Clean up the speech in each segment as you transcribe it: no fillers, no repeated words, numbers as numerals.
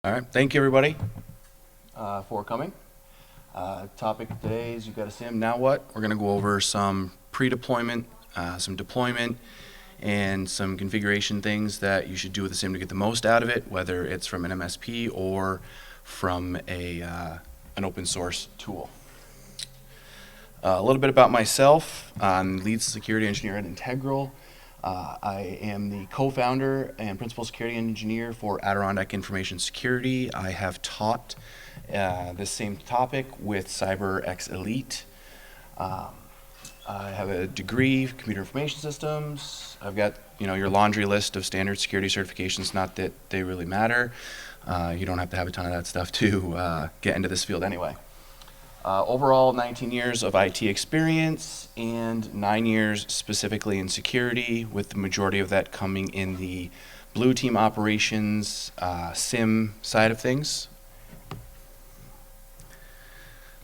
All right, thank you everybody for coming. Topic today is you've got a Siem, now what? We're going to go over some pre-deployment, some deployment, and some configuration things that you should do with the Siem to get the most out of it, whether it's from an MSP or from an open source tool. A little bit about myself. I'm lead security engineer at Integral. I am the co-founder and principal security engineer for Adirondack Information Security. I have taught this same topic with CyberX Elite. I have a degree, computer information systems. I've got your laundry list of standard security certifications. Not that they really matter. You don't have to have a ton of that stuff to get into this field anyway. Overall, 19 years of IT experience and 9 years specifically in security, with the majority of that coming in the blue team operations, SIM side of things.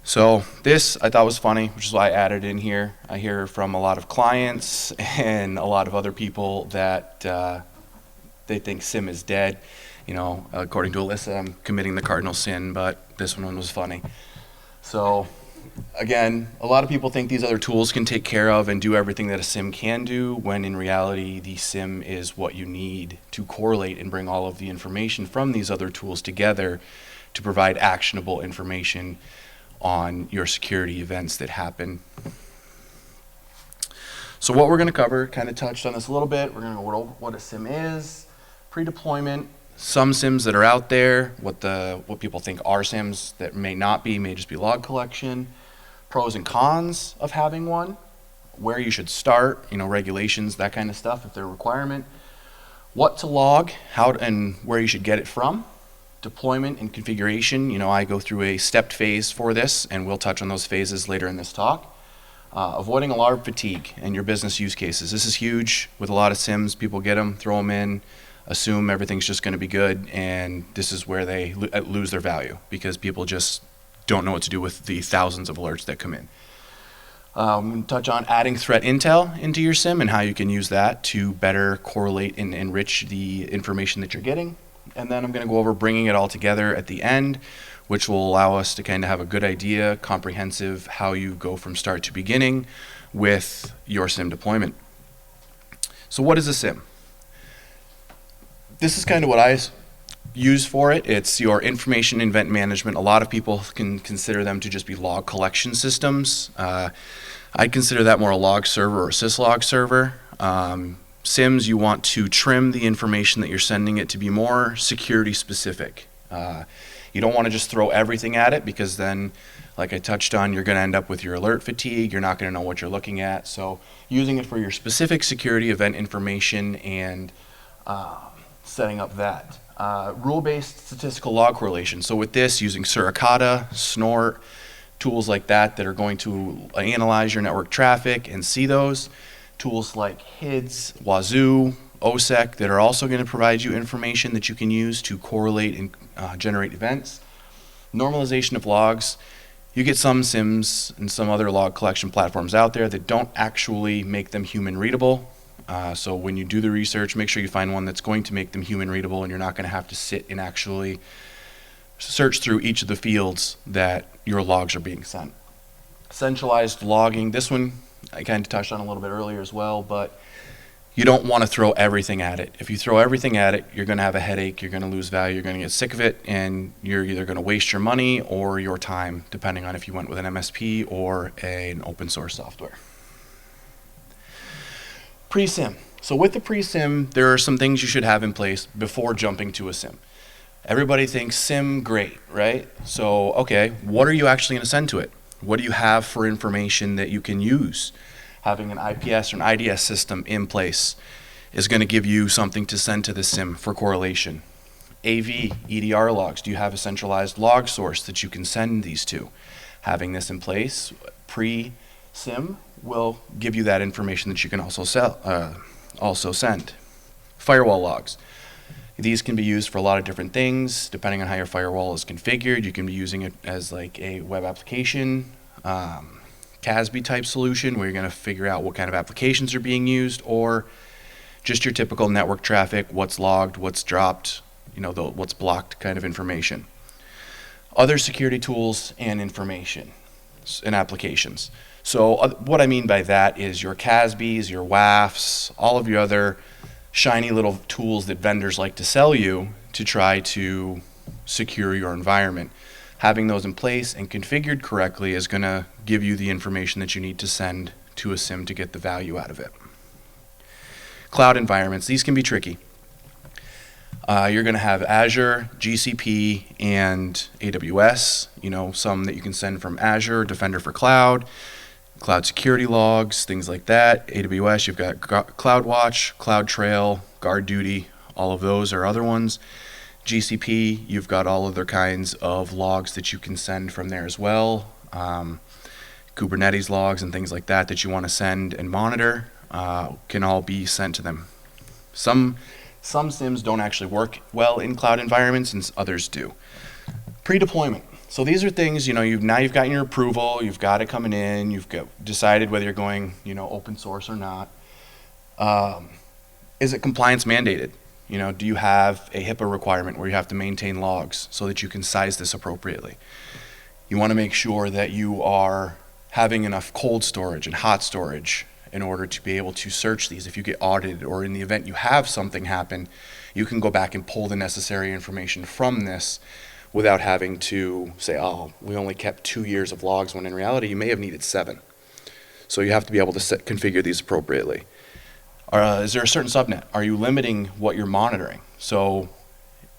So this I thought was funny, which is why I added in here. I hear from a lot of clients and a lot of other people that they think SIM is dead. According to Alyssa, I'm committing the cardinal sin, but this one was funny. So again, a lot of people think these other tools can take care of and do everything that a SIM can do, when in reality the SIM is what you need to correlate and bring all of the information from these other tools together to provide actionable information on your security events that happen. So what we're going to cover, kind of touched on this a little bit. We're going to go over what a SIM is, pre-deployment, some SIMs that are out there, what people think are SIMs that may not be, may just be log collection, pros and cons of having one, where you should start, regulations, that kind of stuff if they're a requirement, what to log, how and where you should get it from, deployment and configuration. I go through a stepped phase for this, and we'll touch on those phases later in this talk. Avoiding alarm fatigue and your business use cases. This is huge with a lot of SIMs. People get them, throw them in, assume everything's just going to be good, and this is where they lose their value because people just don't know what to do with the thousands of alerts that come in. I'm going to touch on adding threat intel into your SIM and how you can use that to better correlate and enrich the information that you're getting. And then I'm going to go over bringing it all together at the end, which will allow us to kind of have a good idea, comprehensive, how you go from start to beginning with your SIM deployment. So what is a SIM? This is kind of what I use for it. It's your information event management. A lot of people can consider them to just be log collection systems. I'd consider that more a log server or syslog server. SIMs, you want to trim the information that you're sending it to be more security specific. You don't want to just throw everything at it, because then, like I touched on, you're going to end up with your alert fatigue. You're not going to know what you're looking at. So using it for your specific security event information and setting up that. Rule-based statistical log correlation. So with this, using Suricata, Snort, tools like that are going to analyze your network traffic and see those. Tools like HIDS, Wazoo, OSEC that are also going to provide you information that you can use to correlate and generate events. Normalization of logs. You get some SIMs and some other log collection platforms out there that don't actually make them human readable. So when you do the research, make sure you find one that's going to make them human readable, and you're not going to have to sit and actually search through each of the fields that your logs are being sent. Centralized logging. This one I kind of touched on a little bit earlier as well, but you don't want to throw everything at it. If you throw everything at it, you're going to have a headache, you're going to lose value, you're going to get sick of it, and you're either going to waste your money or your time, depending on if you went with an MSP or an open source software. Pre-SIM. So with the pre-SIM, there are some things you should have in place before jumping to a SIM. Everybody thinks SIM, great, right? So, okay, what are you actually going to send to it? What do you have for information that you can use? Having an IPS or an IDS system in place is going to give you something to send to the SIM for correlation. AV, EDR logs. Do you have a centralized log source that you can send these to? Having this in place, pre-SIM, will give you that information that you can also send. Firewall logs. These can be used for a lot of different things depending on how your firewall is configured. You can be using it as like a web application, CASB type solution where you're going to figure out what kind of applications are being used, or just your typical network traffic, what's logged, what's dropped, what's blocked kind of information. Other security tools and information and applications. So what I mean by that is your CASBs, your WAFs, all of your other shiny little tools that vendors like to sell you to try to secure your environment. Having those in place and configured correctly is going to give you the information that you need to send to a SIEM to get the value out of it. Cloud environments, these can be tricky. You're going to have Azure, GCP, and AWS, some that you can send from Azure, Defender for Cloud, cloud security logs, things like that. AWS, you've got CloudWatch, CloudTrail, GuardDuty, all of those are other ones. GCP, you've got all other kinds of logs that you can send from there as well. Kubernetes logs and things like that you want to send and monitor can all be sent to them. Some SIEMs don't actually work well in cloud environments, and others do. Pre-deployment. So these are things, now you've gotten your approval, you've got it coming in, you've decided whether you're going, open source or not. Is it compliance mandated? Do you have a HIPAA requirement where you have to maintain logs so that you can size this appropriately? You want to make sure that you are having enough cold storage and hot storage in order to be able to search these. If you get audited, or in the event you have something happen, you can go back and pull the necessary information from this without having to say, oh, we only kept 2 years of logs, when in reality you may have needed 7. So you have to be able to configure these appropriately. Is there a certain subnet? Are you limiting what you're monitoring? So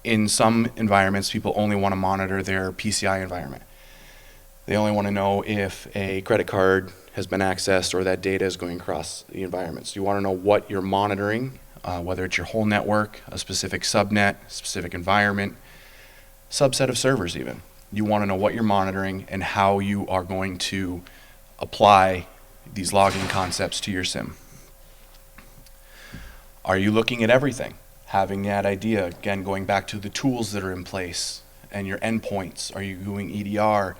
in some environments, people only want to monitor their PCI environment. They only want to know if a credit card has been accessed or that data is going across the environment. So you want to know what you're monitoring, whether it's your whole network, a specific subnet, specific environment, subset of servers even. You want to know what you're monitoring and how you are going to apply these logging concepts to your SIEM. Are you looking at everything? Having that idea, again, going back to the tools that are in place and your endpoints. Are you doing EDR?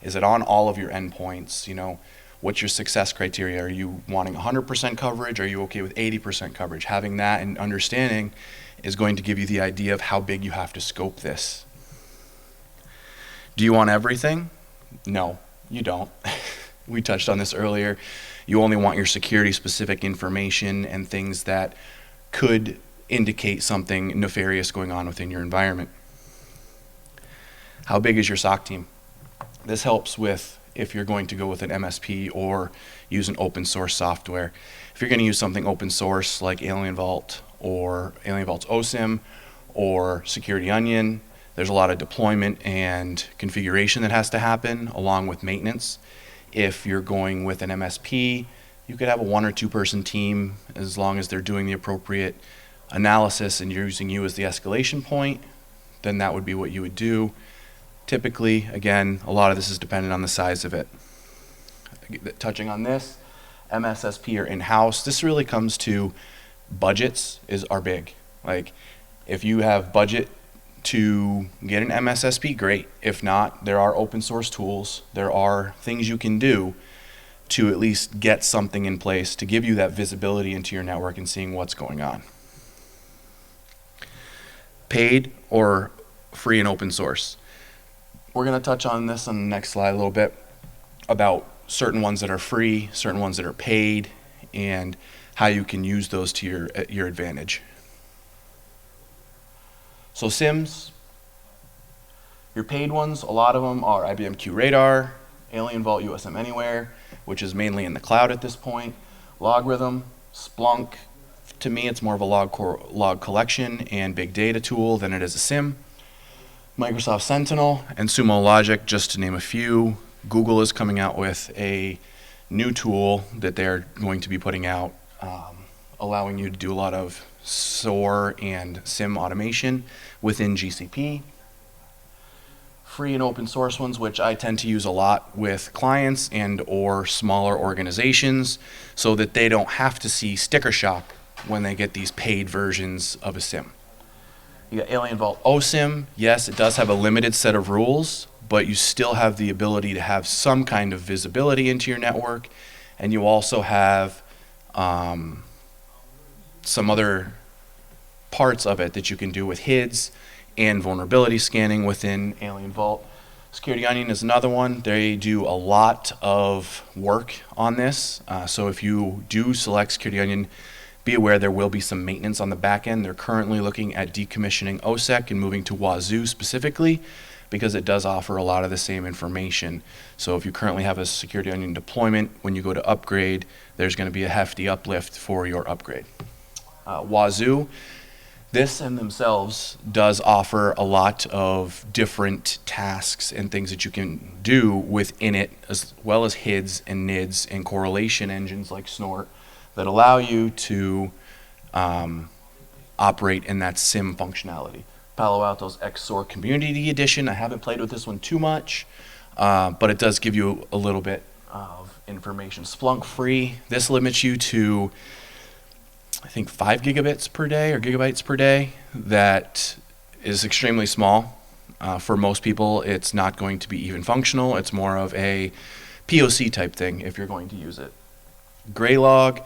Is it on all of your endpoints? What's your success criteria? Are you wanting 100% coverage? Are you okay with 80% coverage? Having that and understanding is going to give you the idea of how big you have to scope this. Do you want everything? No, you don't. We touched on this earlier. You only want your security specific information and things that could indicate something nefarious going on within your environment. How big is your SOC team? This helps with if you're going to go with an MSP or use an open source software. If you're going to use something open source like Alien Vault or Alien Vault's OSIM or Security Onion, there's a lot of deployment and configuration that has to happen along with maintenance. If you're going with an MSP, you could have a 1 or 2 person team as long as they're doing the appropriate analysis and you're using you as the escalation point, then that would be what you would do. Typically, again, a lot of this is dependent on the size of it. Touching on this, MSSP or in-house, this really comes to budgets are big. Like, if you have budget to get an MSSP, great. If not, there are open source tools. There are things you can do to at least get something in place to give you that visibility into your network and seeing what's going on. Paid or free and open source. We're going to touch on this on the next slide a little bit about certain ones that are free, certain ones that are paid, and how you can use those to your advantage. So SIEMs, your paid ones, a lot of them are IBM QRadar, Alien Vault USM Anywhere, which is mainly in the cloud at this point, Logarithm, Splunk. To me, it's more of a log collection and big data tool than it is a SIEM. Microsoft Sentinel and Sumo Logic, just to name a few. Google is coming out with a new tool that they're going to be putting out, allowing you to do a lot of SOAR and SIEM automation within GCP. Free and open source ones, which I tend to use a lot with clients and or smaller organizations so that they don't have to see sticker shock when they get these paid versions of a SIEM. You got Alien Vault OSIM. Yes, it does have a limited set of rules, but you still have the ability to have some kind of visibility into your network, and you also have some other parts of it that you can do with HIDs and vulnerability scanning within Alien Vault. Security Onion is another one. They do a lot of work on this. So if you do select Security Onion, be aware there will be some maintenance on the back end. They're currently looking at decommissioning OSEC and moving to Wazoo specifically because it does offer a lot of the same information. So if you currently have a Security Onion deployment, when you go to upgrade, there's going to be a hefty uplift for your upgrade. Wazoo, this in themselves does offer a lot of different tasks and things that you can do within it, as well as HIDs and NIDs and correlation engines like Snort that allow you to operate in that SIM functionality. Palo Alto's XSOAR Community Edition, I haven't played with this one too much, but it does give you a little bit of information. Splunk Free, this limits you to I think 5 gigabits per day or gigabytes per day. That is extremely small. For most people, it's not going to be even functional. It's more of a POC type thing if you're going to use it. Graylog,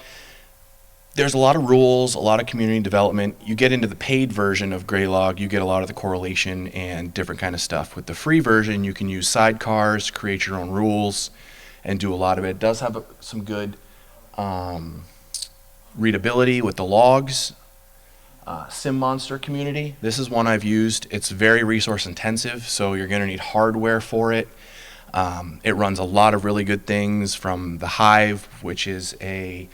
there's a lot of rules, a lot of community development. You get into the paid version of Graylog, you get a lot of the correlation and different kind of stuff. With the free version, you can use sidecars, create your own rules, and do a lot of it. It does have some good readability with the logs. Sim Monster community, this is one I've used. It's very resource intensive, so you're going to need hardware for it. It runs a lot of really good things, from the Hive, which is a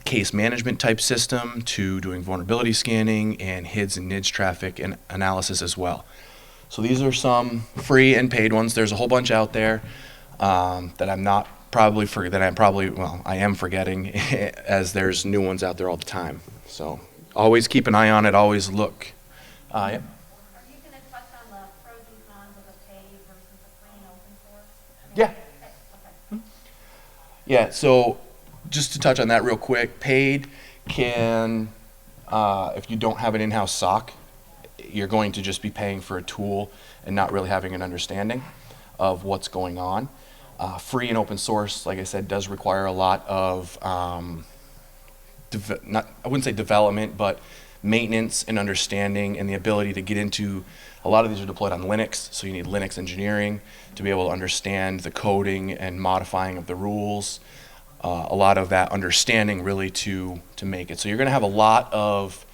case management type system, to doing vulnerability scanning and HIDs and NIDs traffic and analysis as well. So these are some free and paid ones. There's a whole bunch out there that I am forgetting as there's new ones out there all the time. So always keep an eye on it, always look. Yep. Are you going to touch on the pros and cons of a paid versus a free and open source? Yeah. Okay. Yeah, so just to touch on that real quick, paid can, if you don't have an in-house SOC, you're going to just be paying for a tool and not really having an understanding of what's going on. Free and open source, like I said, does require a lot of, I wouldn't say development, but maintenance and understanding and the ability to get into, a lot of these are deployed on Linux, so you need Linux engineering to be able to understand the coding and modifying of the rules. A lot of that understanding really to make it. So you're going to have a lot of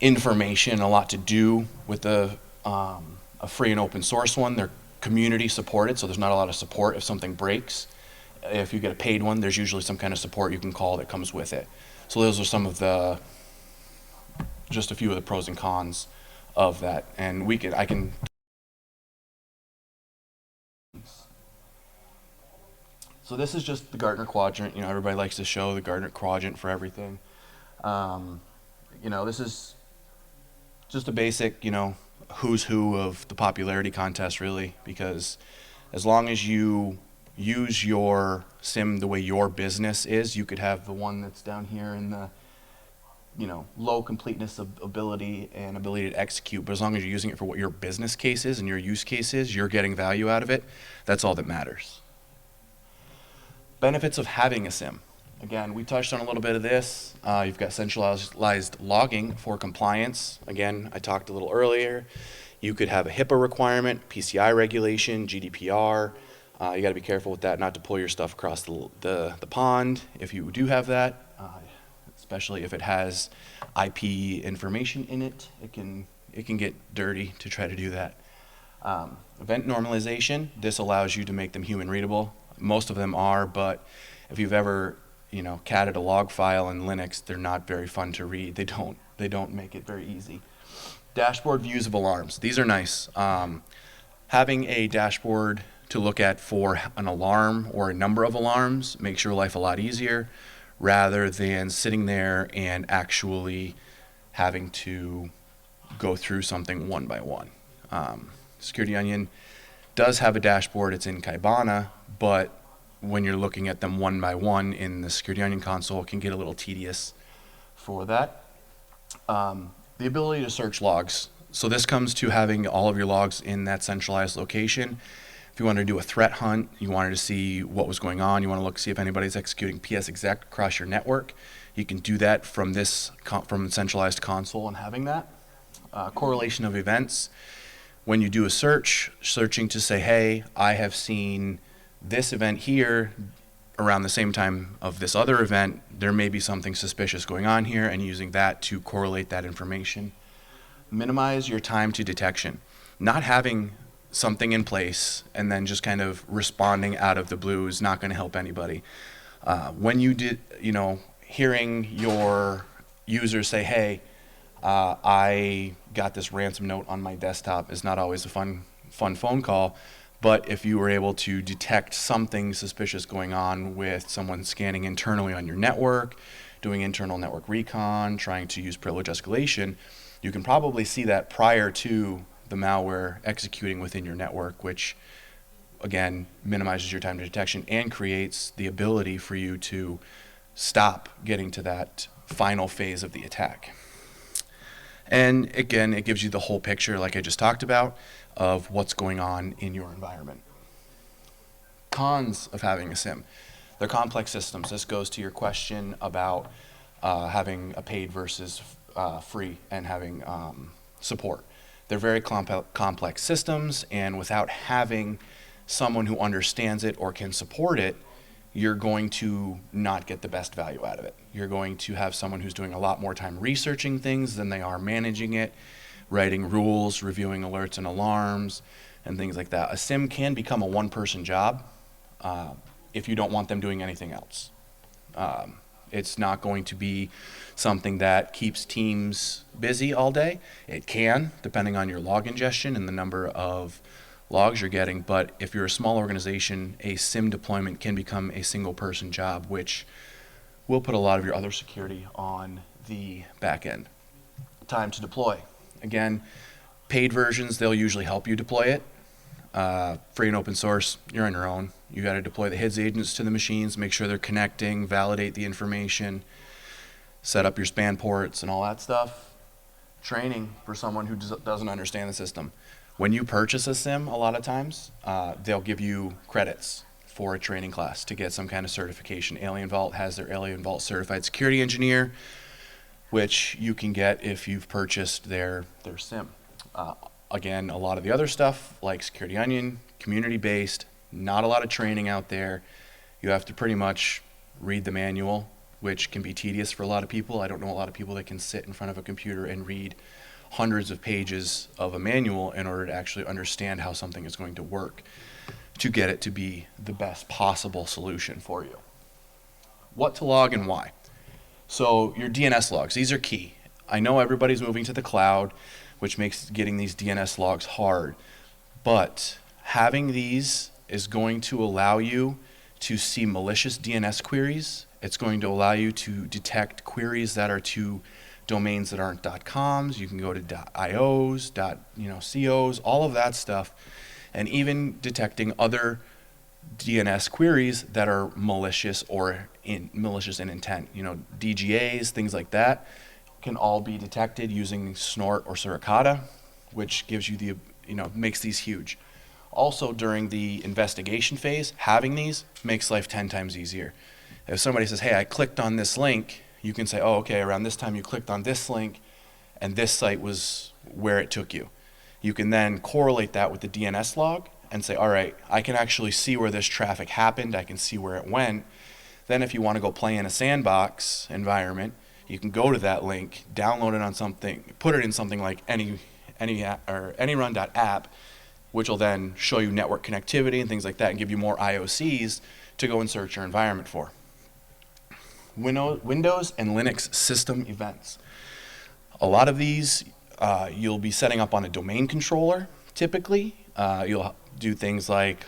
information, a lot to do with a free and open source one. They're community supported, so there's not a lot of support if something breaks. If you get a paid one, there's usually some kind of support you can call that comes with it. So those are some of just a few of the pros and cons of that. And I can. So this is just the Gartner quadrant. Everybody likes to show the Gartner quadrant for everything. This is just a basic, who's who of the popularity contest, really, because as long as you use your SIM the way your business is, you could have the one that's down here in the low completeness of ability and ability to execute, but as long as you're using it for what your business case is and your use case is, you're getting value out of it. That's all that matters. Benefits of having a SIM. Again, we touched on a little bit of this. You've got centralized logging for compliance. Again, I talked a little earlier. You could have a HIPAA requirement, PCI regulation, GDPR. You got to be careful with that, not to pull your stuff across the pond if you do have that, especially if it has IP information in it. It can get dirty to try to do that. Event normalization. This allows you to make them human readable. Most of them are, but if you've ever catted a log file in Linux, they're not very fun to read. They don't make it very easy. Dashboard views of alarms. These are nice. Having a dashboard to look at for an alarm or a number of alarms makes your life a lot easier, rather than sitting there and actually having to go through something one by one. Security Onion does have a dashboard. It's in Kibana, but when you're looking at them one by one in the Security Onion console, it can get a little tedious for that. The ability to search logs. So this comes to having all of your logs in that centralized location. If you want to do a threat hunt, you wanted to see what was going on, you want to see if anybody's executing PSExec across your network, you can do that from the centralized console and having that. correlation of events. When you do a search, searching to say, hey, I have seen this event here around the same time of this other event, there may be something suspicious going on here, and using that to correlate that information. Minimize your time to detection. Not having something in place and then just kind of responding out of the blue is not going to help anybody. When you hearing your users say, hey, I got this ransom note on my desktop is not always a fun phone call, but if you were able to detect something suspicious going on with someone scanning internally on your network, doing internal network recon, trying to use privilege escalation, you can probably see that prior to the malware executing within your network, which again minimizes your time to detection and creates the ability for you to stop getting to that final phase of the attack. And again, it gives you the whole picture, like I just talked about, of what's going on in your environment. Cons of having a SIEM. They're complex systems. This goes to your question about having a paid versus free and having support. They're very complex systems, and without having someone who understands it or can support it, you're going to not get the best value out of it. You're going to have someone who's doing a lot more time researching things than they are managing it, writing rules, reviewing alerts and alarms, and things like that. A SIEM can become a one-person job if you don't want them doing anything else. It's not going to be something that keeps teams busy all day. It can, depending on your log ingestion and the number of logs you're getting, but if you're a small organization, a SIEM deployment can become a single person job, which will put a lot of your other security on the back end. Time to deploy. Again, paid versions, they'll usually help you deploy it. Free and open source, you're on your own. You got to deploy the HIDS agents to the machines, make sure they're connecting, validate the information, set up your span ports and all that stuff. Training for someone who doesn't understand the system. When you purchase a SIEM, a lot of times, they'll give you credits for a training class to get some kind of certification. Alien Vault has their Alien Vault Certified Security Engineer, which you can get if you've purchased their SIEM. Again, a lot of the other stuff, like Security Onion, community-based, not a lot of training out there. You have to pretty much read the manual, which can be tedious for a lot of people. I don't know a lot of people that can sit in front of a computer and read hundreds of pages of a manual in order to actually understand how something is going to work to get it to be the best possible solution for you. What to log and why. So your DNS logs, these are key. I know everybody's moving to the cloud, which makes getting these DNS logs hard, but having these is going to allow you to see malicious DNS queries. It's going to allow you to detect queries that are to domains that aren't .coms. You can go to .ios, .cos, all of that stuff, and even detecting other DNS queries that are malicious or malicious in intent. DGAs, things like that, can all be detected using Snort or Suricata, which gives you the makes these huge. Also, during the investigation phase, having these makes life 10 times easier. If somebody says, hey, I clicked on this link, you can say, oh, okay, around this time you clicked on this link and this site was where it took you. You can then correlate that with the DNS log and say, all right, I can actually see where this traffic happened. I can see where it went. Then if you want to go play in a sandbox environment, you can go to that link, download it on something, put it in something like anyrun.app, which will then show you network connectivity and things like that and give you more IOCs to go and search your environment for. Windows and Linux system events. A lot of these you'll be setting up on a domain controller typically. You'll do things like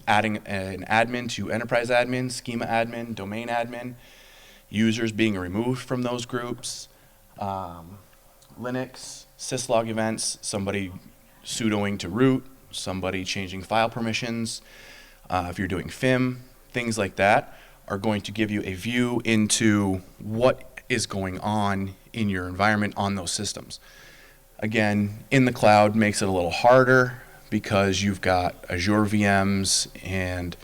adding an admin to enterprise admin, schema admin, domain admin, users being removed from those groups. Linux, syslog events, somebody sudoing to root, somebody changing file permissions. If you're doing FIM, things like that are going to give you a view into what is going on in your environment on those systems. Again, in the cloud makes it a little harder because you've got Azure VMs and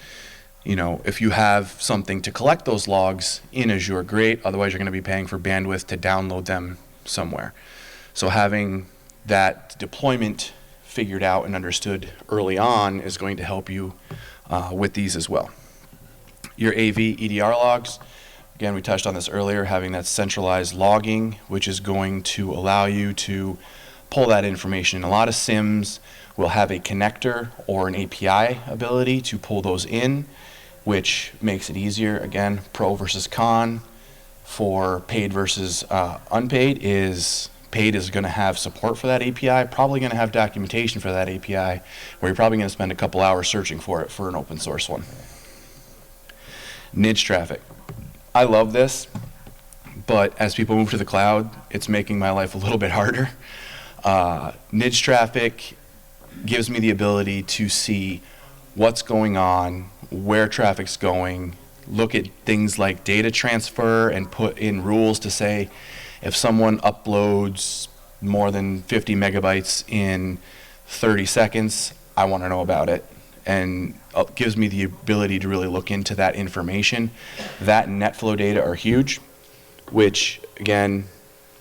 if you have something to collect those logs in Azure, great. Otherwise, you're going to be paying for bandwidth to download them somewhere. So having that deployment figured out and understood early on is going to help you with these as well. Your AV EDR logs, again, we touched on this earlier, having that centralized logging, which is going to allow you to pull that information. A lot of SIMs will have a connector or an API ability to pull those in, which makes it easier. Again, pro versus con for paid versus unpaid is paid is going to have support for that API, probably going to have documentation for that API, where you're probably going to spend a couple hours searching for it for an open source one. Niche traffic. I love this, but as people move to the cloud, it's making my life a little bit harder. Niche traffic gives me the ability to see what's going on, where traffic's going, look at things like data transfer and put in rules to say if someone uploads more than 50 megabytes in 30 seconds, I want to know about it. And it gives me the ability to really look into that information. That and NetFlow data are huge, which, again,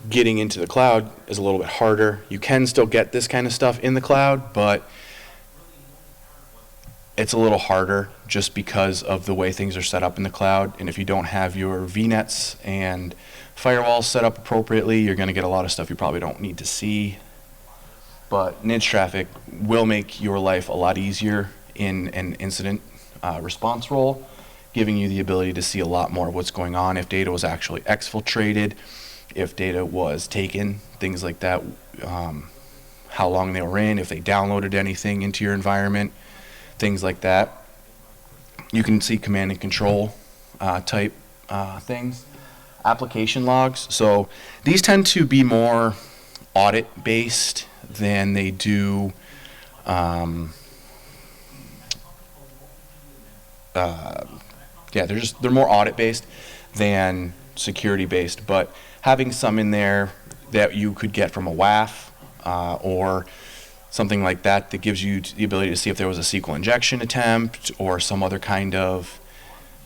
getting into the cloud is a little bit harder. You can still get this kind of stuff in the cloud, but it's a little harder just because of the way things are set up in the cloud. And if you don't have your VNets and firewalls set up appropriately, you're going to get a lot of stuff you probably don't need to see. But niche traffic will make your life a lot easier in an incident response role, giving you the ability to see a lot more of what's going on, if data was actually exfiltrated, if data was taken, things like that, how long they were in, if they downloaded anything into your environment, things like that. You can see command and control type things. Application logs. So these tend to be more audit based than they do they're more audit based than security based, but having some in there that you could get from a WAF or something like that that gives you the ability to see if there was a SQL injection attempt or some other kind of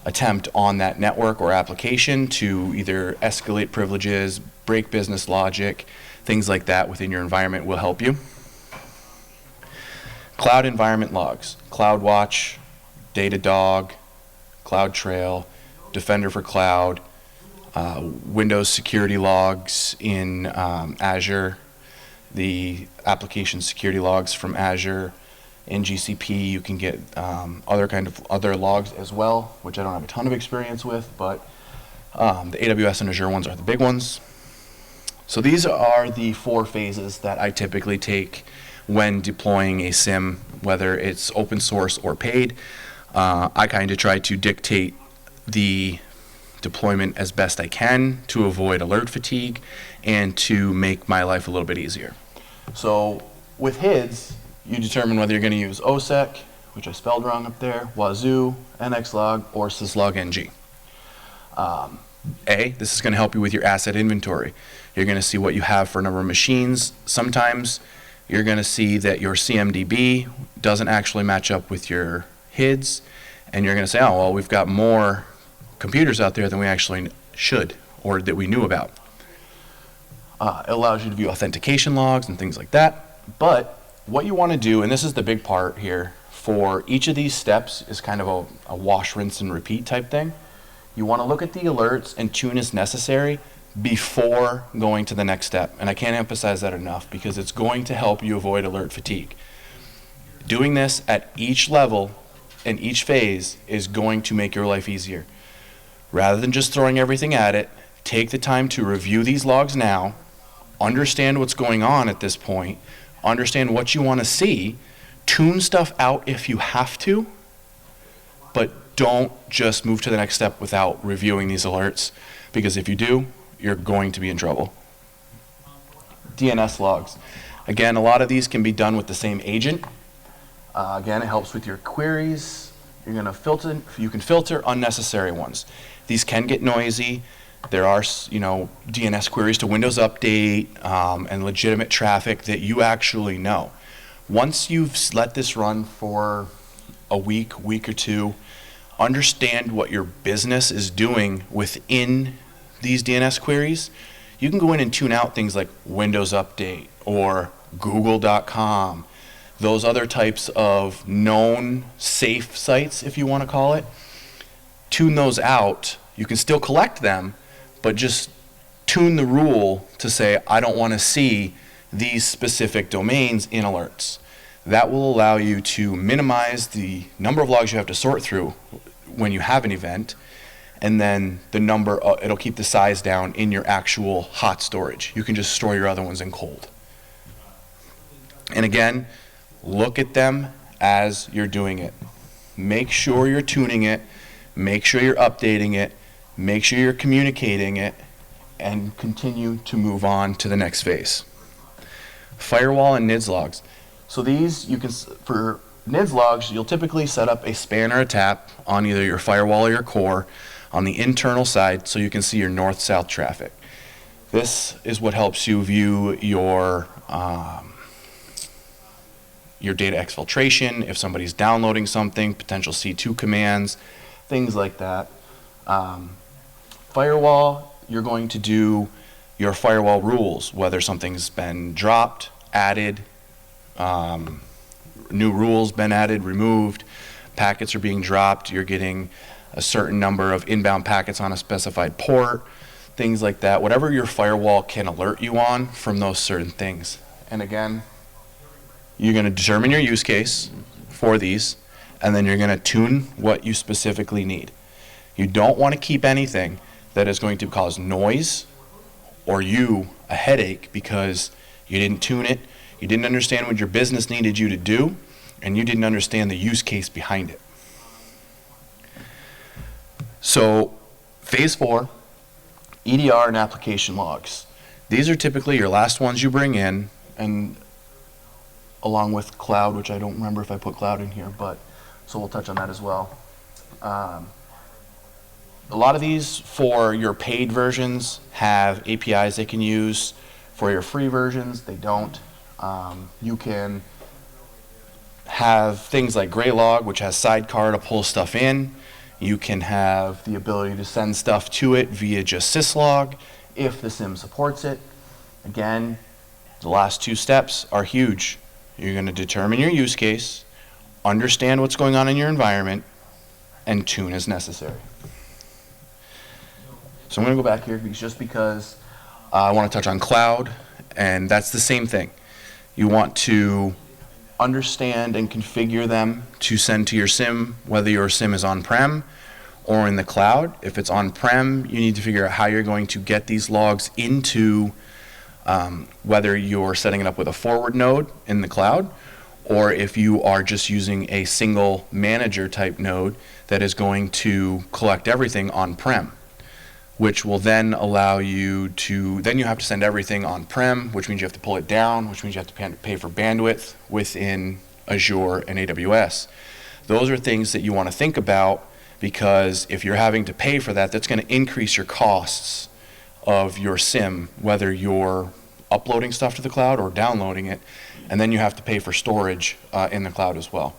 attempt on that network or application to either escalate privileges, break business logic, things like that within your environment will help you. Cloud environment logs, CloudWatch, Datadog, CloudTrail, Defender for Cloud, Windows security logs in Azure, the application security logs from Azure. In GCP, you can get other logs as well, which I don't have a ton of experience with, but the AWS and Azure ones are the big ones. So these are the 4 phases that I typically take when deploying a SIM, whether it's open source or paid. I kind of try to dictate the deployment as best I can to avoid alert fatigue and to make my life a little bit easier. So with HIDS, you determine whether you're going to use OSEC, which I spelled wrong up there, Wazoo, NXLog, or syslog-ng. This is going to help you with your asset inventory. You're going to see what you have for a number of machines. Sometimes you're going to see that your CMDB doesn't actually match up with your HIDS, and you're going to say, oh, well, we've got more computers out there than we actually should or that we knew about. It allows you to view authentication logs and things like that. But what you want to do, and this is the big part here, for each of these steps is kind of a wash, rinse, and repeat type thing. You want to look at the alerts and tune as necessary before going to the next step. And I can't emphasize that enough because it's going to help you avoid alert fatigue. Doing this at each level and each phase is going to make your life easier. Rather than just throwing everything at it, take the time to review these logs now, understand what's going on at this point, understand what you want to see, tune stuff out if you have to, but don't just move to the next step without reviewing these alerts, because if you do, you're going to be in trouble. DNS logs. Again, a lot of these can be done with the same agent. Again, it helps with your queries. You can filter unnecessary ones. These can get noisy. There are, DNS queries to Windows Update and legitimate traffic that you actually know. Once you've let this run for a week or two, understand what your business is doing within these DNS queries. You can go in and tune out things like Windows Update or Google.com, those other types of known safe sites, if you want to call it. Tune those out. You can still collect them, but just tune the rule to say, I don't want to see these specific domains in alerts. That will allow you to minimize the number of logs you have to sort through when you have an event, and then the number, it'll keep the size down in your actual hot storage. You can just store your other ones in cold. And again, look at them as you're doing it. Make sure you're tuning it, make sure you're updating it, make sure you're communicating it, and continue to move on to the next phase. Firewall and NIDS logs. So these, you can, for NIDS logs, you'll typically set up a span or a tap on either your firewall or your core on the internal side so you can see your north-south traffic. This is what helps you view your data exfiltration, if somebody's downloading something, potential C2 commands, things like that. Firewall, you're going to do your firewall rules, whether something's been dropped, added, new rules been added, removed, packets are being dropped, you're getting a certain number of inbound packets on a specified port, things like that. Whatever your firewall can alert you on from those certain things. And again, you're going to determine your use case for these, and then you're going to tune what you specifically need. You don't want to keep anything that is going to cause noise or you a headache because you didn't tune it, you didn't understand what your business needed you to do, and you didn't understand the use case behind it. So, phase 4, EDR and application logs. These are typically your last ones you bring in, and along with cloud, which I don't remember if I put cloud in here, but so we'll touch on that as well. A lot of these for your paid versions have APIs they can use. For your free versions, they don't. You can have things like Graylog, which has sidecar to pull stuff in. You can have the ability to send stuff to it via just syslog if the SIEM supports it. Again, the last 2 steps are huge. You're going to determine your use case, understand what's going on in your environment, and tune as necessary. So I'm going to go back here because I want to touch on cloud, and that's the same thing. You want to understand and configure them to send to your SIEM, whether your SIEM is on-prem or in the cloud. If it's on-prem, you need to figure out how you're going to get these logs into whether you're setting it up with a forward node in the cloud, or if you are just using a single manager type node that is going to collect everything on-prem, which will then allow you to, then you have to send everything on-prem, which means you have to pull it down, which means you have to pay for bandwidth within Azure and AWS. Those are things that you want to think about, because if you're having to pay for that, that's going to increase your costs of your SIEM, whether you're uploading stuff to the cloud or downloading it, and then you have to pay for storage in the cloud as well.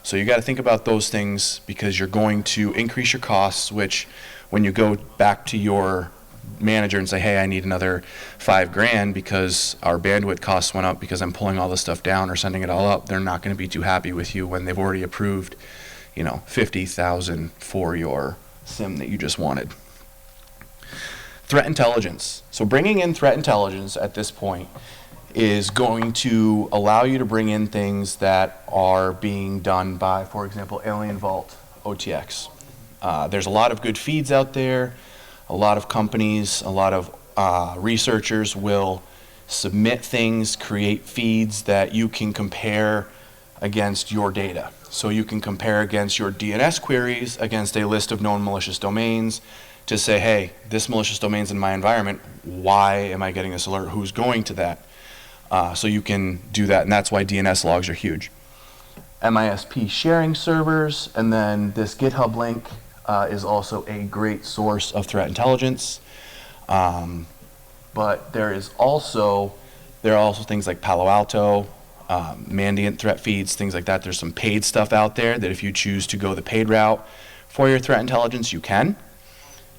So you got to think about those things, because you're going to increase your costs, which when you go back to your manager and say, hey, I need another $5,000 because our bandwidth costs went up because I'm pulling all this stuff down or sending it all up, they're not going to be too happy with you when they've already approved, you know, $50,000 for your SIEM that you just wanted. Threat intelligence. So bringing in threat intelligence at this point is going to allow you to bring in things that are being done by, for example, Alien Vault OTX. There's a lot of good feeds out there. A lot of companies, a lot of researchers will submit things, create feeds that you can compare against your data. So you can compare against your DNS queries against a list of known malicious domains to say, hey, this malicious domain's in my environment. Why am I getting this alert? Who's going to that? So you can do that, and that's why DNS logs are huge. MISP sharing servers, and then this GitHub link is also a great source of threat intelligence. But there are also things like Palo Alto, Mandiant threat feeds, things like that. There's some paid stuff out there that if you choose to go the paid route for your threat intelligence, you can.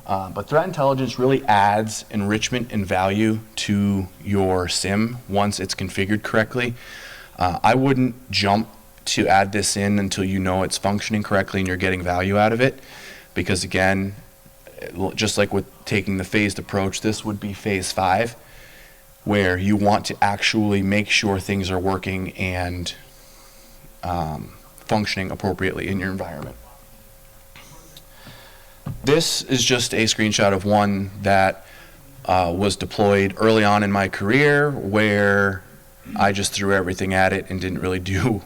But threat intelligence really adds enrichment and value to your SIM once it's configured correctly. I wouldn't jump to add this in until you know it's functioning correctly and you're getting value out of it. Because again, just like with taking the phased approach, this would be phase 5, where you want to actually make sure things are working and functioning appropriately in your environment. This is just a screenshot of one that was deployed early on in my career, where I just threw everything at it and didn't really do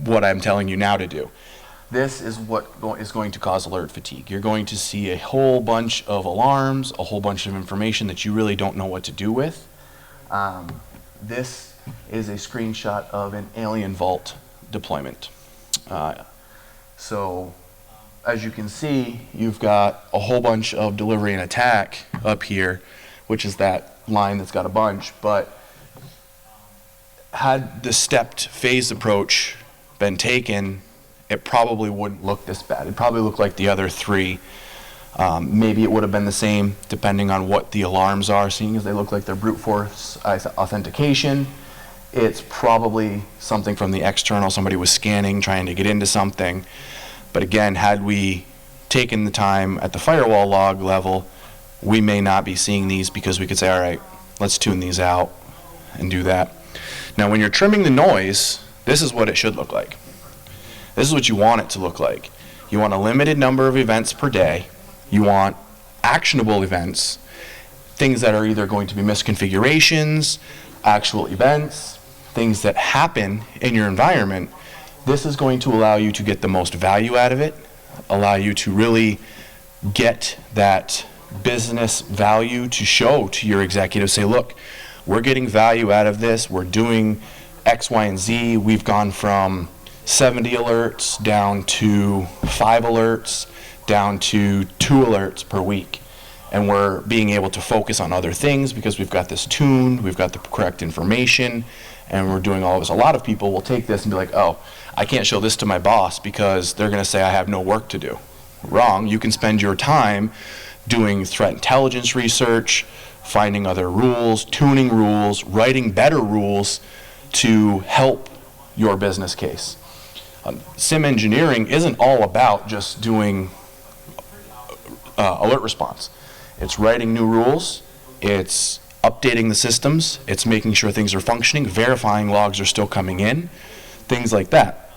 what I'm telling you now to do. This is what is going to cause alert fatigue. You're going to see a whole bunch of alarms, a whole bunch of information that you really don't know what to do with. This is a screenshot of an Alien Vault deployment. So as you can see, you've got a whole bunch of delivery and attack up here, which is that line that's got a bunch. But had the stepped phased approach been taken, it probably wouldn't look this bad. It'd probably look like the other 3. Maybe it would have been the same depending on what the alarms are, seeing as they look like they're brute force authentication. It's probably something from the external. Somebody was scanning, trying to get into something. But again, had we taken the time at the firewall log level, we may not be seeing these, because we could say, all right, let's tune these out and do that. Now, when you're trimming the noise, this is what it should look like. This is what you want it to look like. You want a limited number of events per day. You want actionable events, things that are either going to be misconfigurations, actual events, things that happen in your environment. This is going to allow you to get the most value out of it, allow you to really get that business value to show to your executives. Say, look, we're getting value out of this. We're doing X, Y, and Z. We've gone from 70 alerts down to 5 alerts, down to 2 alerts per week. And we're being able to focus on other things because we've got this tuned, we've got the correct information, and we're doing all this. A lot of people will take this and be like, oh, I can't show this to my boss because they're going to say I have no work to do. Wrong. You can spend your time doing threat intelligence research, finding other rules, tuning rules, writing better rules to help your business case. SIM engineering isn't all about just doing alert response. It's writing new rules, it's updating the systems, it's making sure things are functioning, verifying logs are still coming in, things like that.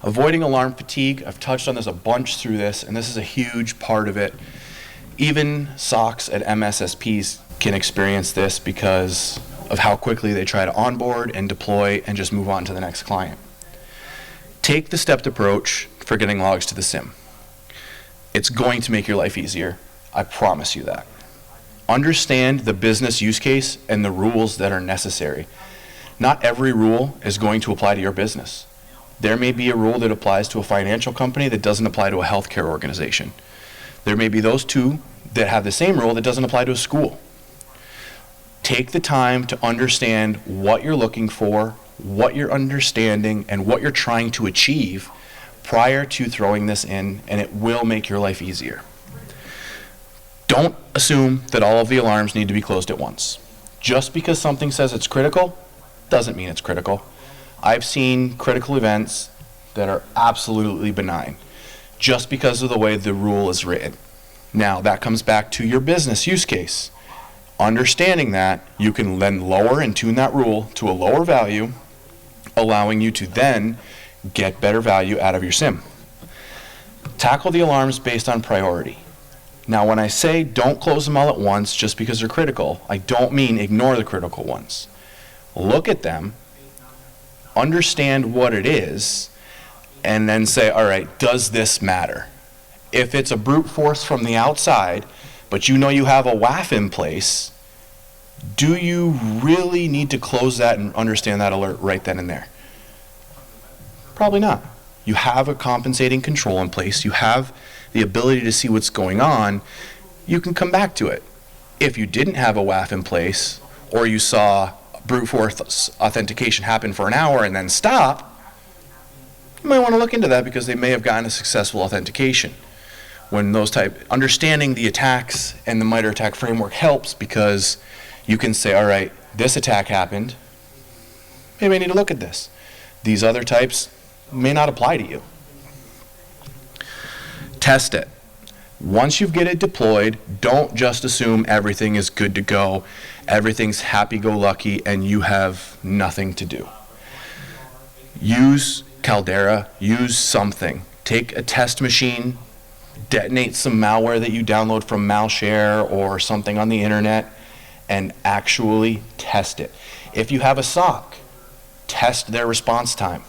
Avoiding alarm fatigue, I've touched on this a bunch through this, and this is a huge part of it. Even SOCs at MSSPs can experience this because of how quickly they try to onboard and deploy and just move on to the next client. Take the stepped approach for getting logs to the SIM. It's going to make your life easier. I promise you that. Understand the business use case and the rules that are necessary. Not every rule is going to apply to your business. There may be a rule that applies to a financial company that doesn't apply to a healthcare organization. There may be those two that have the same rule that doesn't apply to a school. Take the time to understand what you're looking for, what you're understanding, and what you're trying to achieve prior to throwing this in, and it will make your life easier. Don't assume that all of the alarms need to be closed at once. Just because something says it's critical doesn't mean it's critical. I've seen critical events that are absolutely benign just because of the way the rule is written. Now, that comes back to your business use case. Understanding that, you can then lower and tune that rule to a lower value, allowing you to then get better value out of your SIM. Tackle the alarms based on priority. Now, when I say don't close them all at once just because they're critical, I don't mean ignore the critical ones. Look at them, understand what it is, and then say, all right, does this matter? If it's a brute force from the outside, but you know you have a WAF in place, do you really need to close that and understand that alert right then and there? Probably not. You have a compensating control in place. You have the ability to see what's going on. You can come back to it. If you didn't have a WAF in place, or you saw brute force authentication happen for an hour and then stop, you might want to look into that because they may have gotten a successful authentication. when understanding the attacks and the MITRE attack framework helps, because you can say, all right, this attack happened, maybe I need to look at this. These other types may not apply to you. Test it. Once you get it deployed, don't just assume everything is good to go, everything's happy-go-lucky, and you have nothing to do. Use Caldera, use something. Take a test machine, detonate some malware that you download from Malshare or something on the internet, and actually test it. If you have a SOC, test their response time.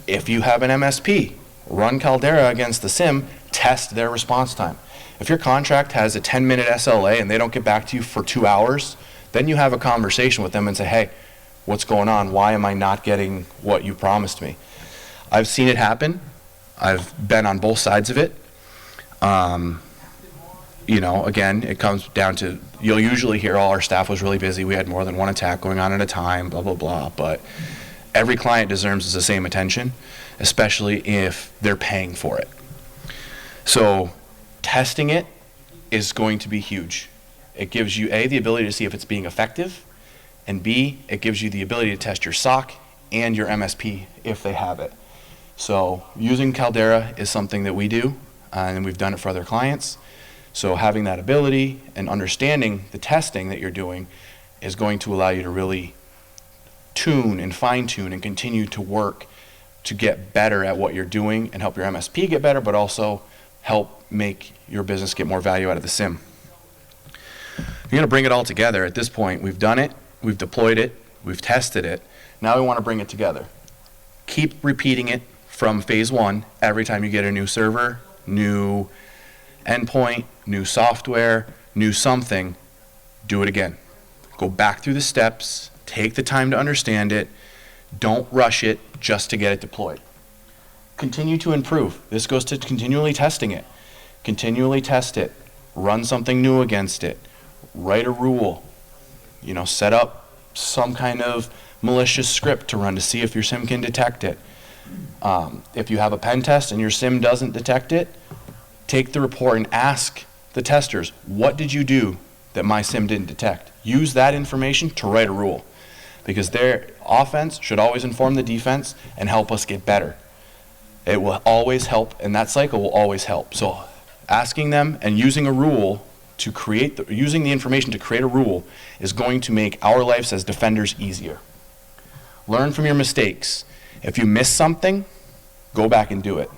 If you have an MSP, run Caldera against the Siem, test their response time. If your contract has a 10-minute SLA and they don't get back to you for 2 hours, then you have a conversation with them and say, hey, what's going on? Why am I not getting what you promised me? I've seen it happen. I've been on both sides of it. You know, again, it comes down to, you'll usually hear, oh, our staff was really busy, we had more than one attack going on at a time, blah, blah, blah. But every client deserves the same attention, especially if they're paying for it. So testing it is going to be huge. It gives you, A, the ability to see if it's being effective, and B, it gives you the ability to test your SOC and your MSP if they have it. So using Caldera is something that we do, and we've done it for other clients. So having that ability and understanding the testing that you're doing is going to allow you to really tune and fine-tune and continue to work to get better at what you're doing and help your MSP get better, but also help make your business get more value out of the Siem. You're going to bring it all together. At this point, we've done it, we've deployed it, we've tested it. Now we want to bring it together. Keep repeating it from phase one every time you get a new server, new endpoint, new software, new something. Do it again. Go back through the steps, take the time to understand it, don't rush it just to get it deployed. Continue to improve. This goes to continually testing it. Continually test it. Run something new against it. Write a rule. You know, set up some kind of malicious script to run to see if your Siem can detect it. If you have a pen test and your Siem doesn't detect it, take the report and ask the testers, what did you do that my Siem didn't detect? Use that information to write a rule, because their offense should always inform the defense and help us get better. It will always help, and that cycle will always help. So asking them and using a rule to create, using the information to create a rule is going to make our lives as defenders easier. Learn from your mistakes. If you miss something, go back and do it.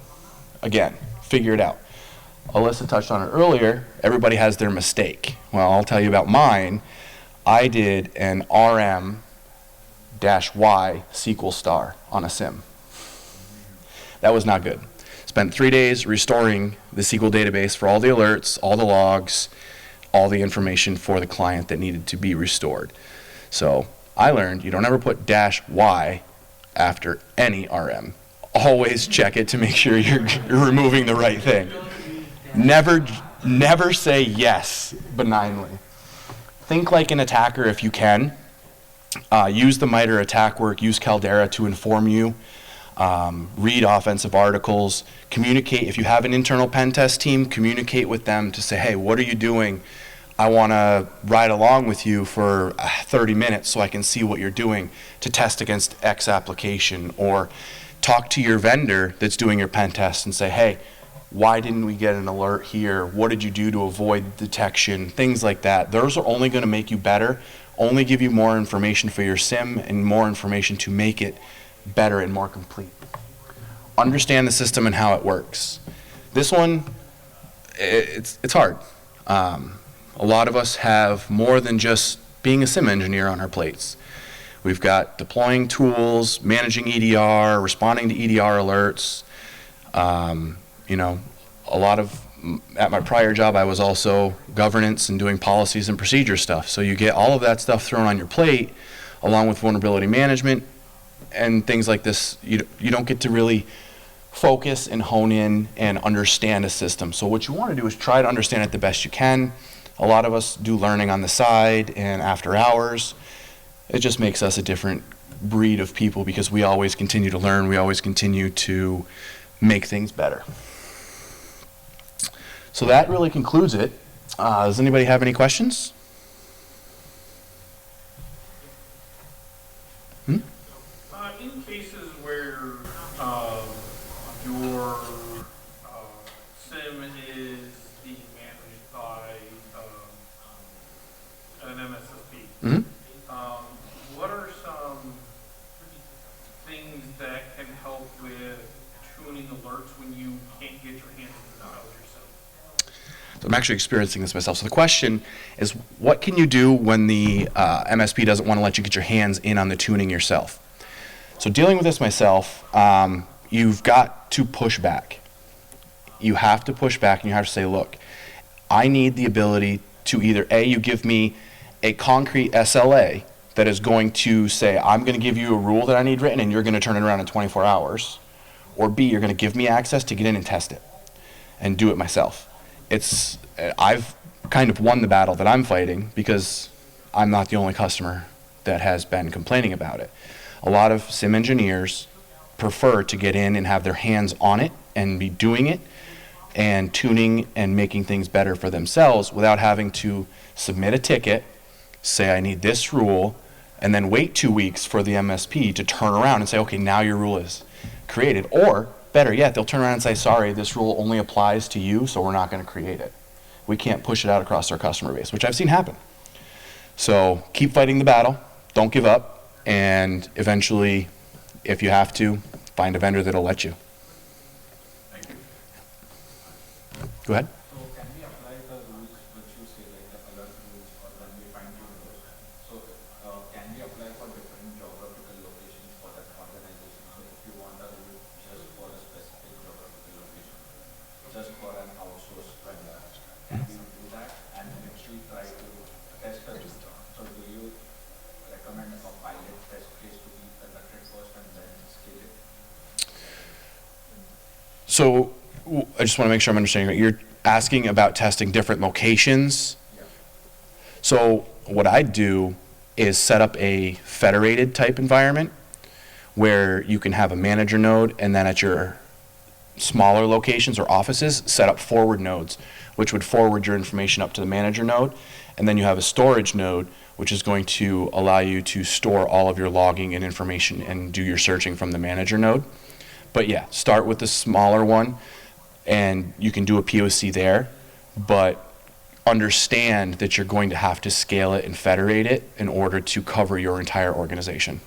Again, figure it out. Alyssa touched on it earlier. Everybody has their mistake. Well, I'll tell you about mine. I did an RM-Y SQL star on a Siem. That was not good. Spent 3 days restoring the SQL database for all the alerts, all the logs, all the information for the client that needed to be restored. So I learned you don't ever put -Y after any RM. Always check it to make sure you're removing the right thing. Never say yes benignly. Think like an attacker if you can. Use the MITRE attack work, use Caldera to inform you. Read offensive articles, communicate. If you have an internal pen test team, communicate with them to say, hey, what are you doing? I want to ride along with you for 30 minutes so I can see what you're doing to test against X application. Or talk to your vendor that's doing your pen test and say, hey, why didn't we get an alert here? What did you do to avoid detection? Things like that. Those are only going to make you better, only give you more information for your Siem and more information to make it better and more complete. Understand the system and how it works. This one, it's hard. A lot of us have more than just being a Siem engineer on our plates. We've got deploying tools, managing EDR, responding to EDR alerts. You know, at my prior job, I was also governance and doing policies and procedure stuff. So you get all of that stuff thrown on your plate, along with vulnerability management and things like this. You don't get to really focus and hone in and understand a system. So what you want to do is try to understand it the best you can. A lot of us do learning on the side and after hours. It just makes us a different breed of people because we always continue to learn. We always continue to make things better. So that really concludes it. Does anybody have any questions? In cases where your SIM is being managed by an MSSP, Mm-hmm. what are some things that can help with tuning alerts when you can't get your hands on the dials yourself? So I'm actually experiencing this myself. So the question is, what can you do when the MSP doesn't want to let you get your hands in on the tuning yourself? So dealing with this myself, you've got to push back. You have to push back and you have to say, look, I need the ability to either A, you give me a concrete SLA that is going to say, I'm going to give you a rule that I need written and you're going to turn it around in 24 hours. Or B, you're going to give me access to get in and test it and do it myself. I've kind of won the battle that I'm fighting because I'm not the only customer that has been complaining about it. A lot of SIM engineers prefer to get in and have their hands on it and be doing it and tuning and making things better for themselves without having to submit a ticket, say I need this rule, and then wait 2 weeks for the MSP to turn around and say, okay, now your rule is created. Or better yet, they'll turn around and say, sorry, this rule only applies to you, so we're not going to create it. We can't push it out across our customer base, which I've seen happen. So keep fighting the battle, don't give up, and eventually, if you have to, find a vendor that'll let you. Thank you. Go ahead. So can we apply the rules which you say, like the alert rules or when we fine tune those? So can we apply for different geographical locations for that organization? So if you want a rule just for a specific geographical location, just for an outsourced vendor, can we do that and actually try to test the rule? So do you recommend a pilot test case to be conducted first and then scale it? So I just want to make sure I'm understanding right. You're asking about testing different locations. Yeah. So what I'd do is set up a federated type environment where you can have a manager node and then at your smaller locations or offices set up forward nodes, which would forward your information up to the manager node. And then you have a storage node, which is going to allow you to store all of your logging and information and do your searching from the manager node. But yeah, start with the smaller one and you can do a POC there, but understand that you're going to have to scale it and federate it in order to cover your entire organization.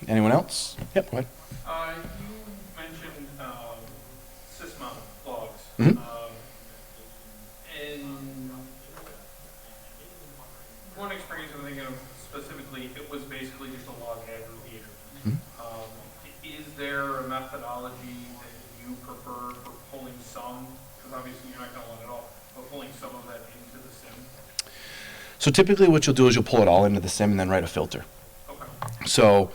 Anyone else? Yep, go ahead. You mentioned sysmon logs. Mhm. In one experience I'm thinking of specifically, it was basically just a log aggregator. Mhm. Is there a methodology that you prefer for pulling some, because obviously you're not going to want it all, but pulling some of that into the SIM? So typically what you'll do is you'll pull it all into the SIM and then write a filter. Okay. So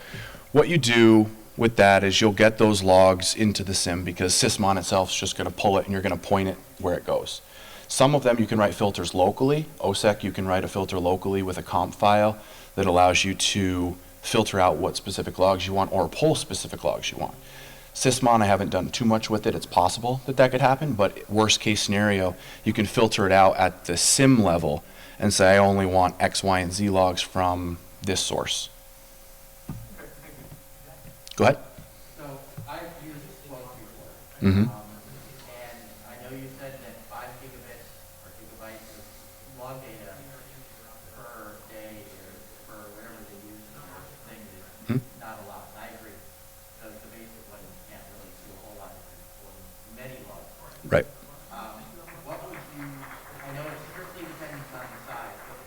what you do with that is you'll get those logs into the SIM because sysmon itself is just going to pull it and you're going to point it where it goes. Some of them you can write filters locally. OSEC, you can write a filter locally with a comp file that allows you to filter out what specific logs you want or pull specific logs you want. Sysmon, I haven't done too much with it. It's possible that that could happen, but worst case scenario, you can filter it out at the SIM level and say, I only want X, Y, and Z logs from this source. Okay, thank you. Go ahead. So I've used Flow before. Mhm. And I know you said that 5 gigabits or gigabytes of log data per day or per whatever they use in their thing is not a lot. And I agree. The basic one can't really do a whole lot if you're pulling many logs for it. Right. What would you, I know it strictly depends on the size, but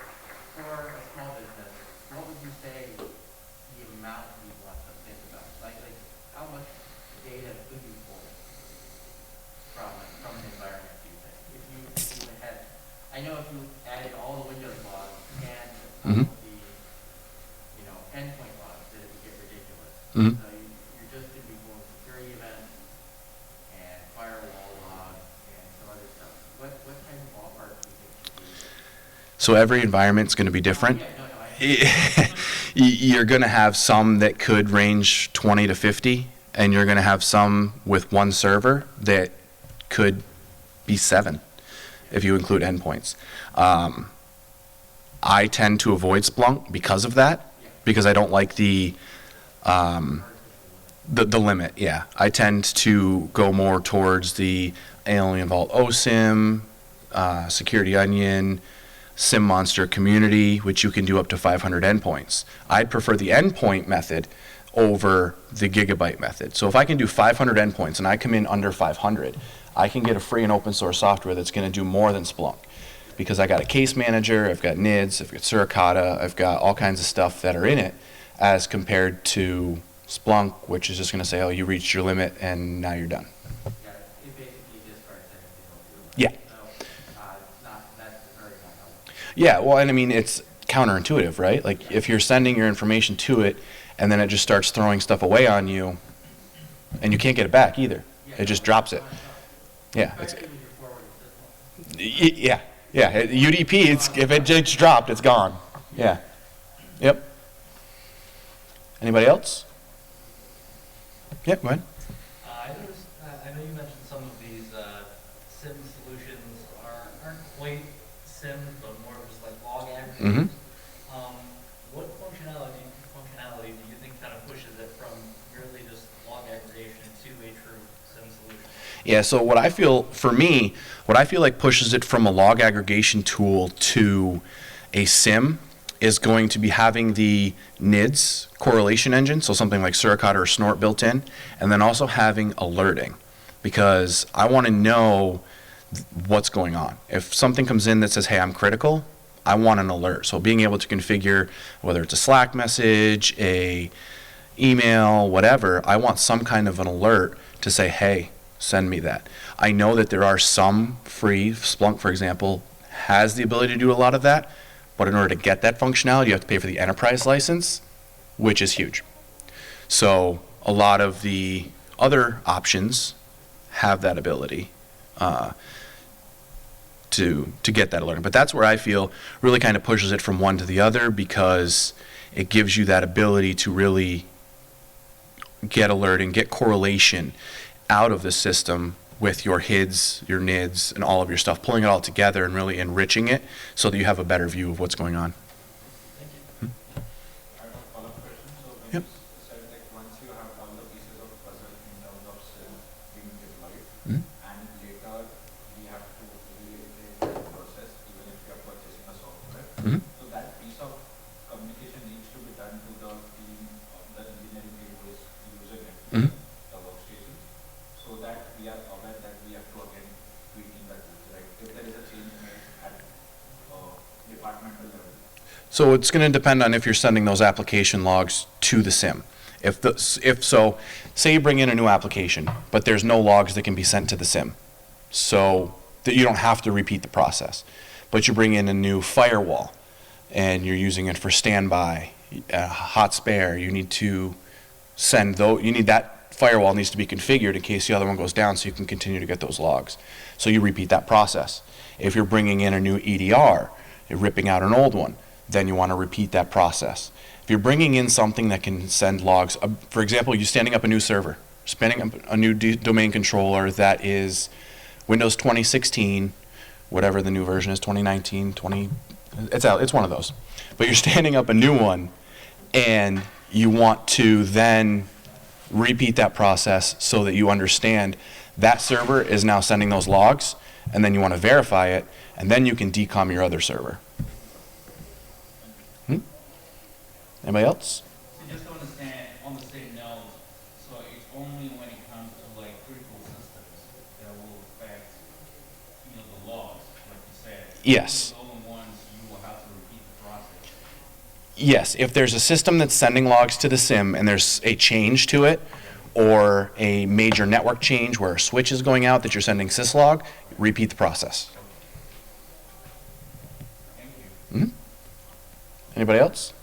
for a small business, what would you say the amount you want to think about? Like how much data could you pull from an environment, do you think? If you had, I know if you added all the Windows logs and all Mhm. of the, endpoint logs, that it would get ridiculous. Mhm. So you're just going to be pulling security events and firewall logs and some other stuff. What kind of ballpark do you think should be? So every environment's going to be different. Yeah, no, You're going to have some that could range 20 to 50 and you're going to have some with one server that could be 7 if you include endpoints. I tend to avoid Splunk because of that, because I don't like the limit. Yeah, I tend to go more towards the Alien Vault OSIM, Security Onion, Sim Monster Community, which you can do up to 500 endpoints. I'd prefer the endpoint method over the gigabyte method. So if I can do 500 endpoints and I come in under 500, I can get a free and open source software that's going to do more than Splunk. Because I got a case manager, I've got NIDS, I've got Suricata, I've got all kinds of stuff that are in it, as compared to Splunk, which is just going to say, oh, you reached your limit and now you're done. Yeah, it basically just starts everything. Yeah. So, that's very not helpful. Yeah, well, and I mean, it's counterintuitive, right? Like, if you're sending your information to it, and then it just starts throwing stuff away on you, and you can't get it back either. It just drops it. Yeah, it's, Especially when you're forwarding systems. yeah, yeah. UDP, if it gets dropped, it's gone. Yeah. Yep. Anybody else? Yeah, go ahead. I noticed, I know you mentioned some of these SIM solutions aren't quite SIM, but more of just like log aggregators. What functionality do you think kind of pushes it from merely just log aggregation to a true SIM solution? Yeah, so what I feel, for me, what I feel like pushes it from a log aggregation tool to a SIM is going to be having the NIDS correlation engine, so something like Suricata or Snort built in, and then also having alerting, because I want to know what's going on. If something comes in that says, hey, I'm critical, I want an alert. So being able to configure, whether it's a Slack message, a email, whatever, I want some kind of an alert to say, hey, send me that. I know that there are some free, Splunk, for example, has the ability to do a lot of that, but in order to get that functionality, you have to pay for the enterprise license, which is huge. So a lot of the other options have that ability to get that alerting. But that's where I feel really kind of pushes it from one to the other, because it gives you that ability to really get alerting, get correlation out of the system with your HIDs, your NIDs, and all of your stuff, pulling it all together and really enriching it so that you have a better view of what's going on. I have a follow-up question. So when Yep. you said like once you have all the pieces of puzzle in terms of SIM being deployed, Mhm. and later we have to reiterate that process even if we are purchasing a software. Mhm. So that piece of communication needs to be done to the team, the engineering team who is using it, Mhm. the workstation, so that we are aware that we have to again tweaking that, right? If there is a change made at departmental level. So it's going to depend on if you're sending those application logs to the SIM. If so, say you bring in a new application, but there's no logs that can be sent to the SIM, so that you don't have to repeat the process. But you bring in a new firewall, and you're using it for standby, hot spare. You need to send those. You need that firewall needs to be configured in case the other one goes down, so you can continue to get those logs. So you repeat that process. If you're bringing in a new EDR, you're ripping out an old one, then you want to repeat that process. If you're bringing in something that can send logs, for example, you're standing up a new server, spinning up a new domain controller that is Windows 2016, whatever the new version is, 2019, it's one of those. But you're standing up a new one, and you want to then repeat that process so that you understand that server is now sending those logs, and then you want to verify it, and then you can decom your other server. Anybody else? So just to understand, on the same note, so it's only when it comes to like critical systems that will affect, the logs, like you said. Yes. The only ones you will have to repeat the process. Yes, if there's a system that's sending logs to the SIM and there's a change to it, or a major network change where a switch is going out that you're sending syslog, repeat the process. Thank you. Anybody else?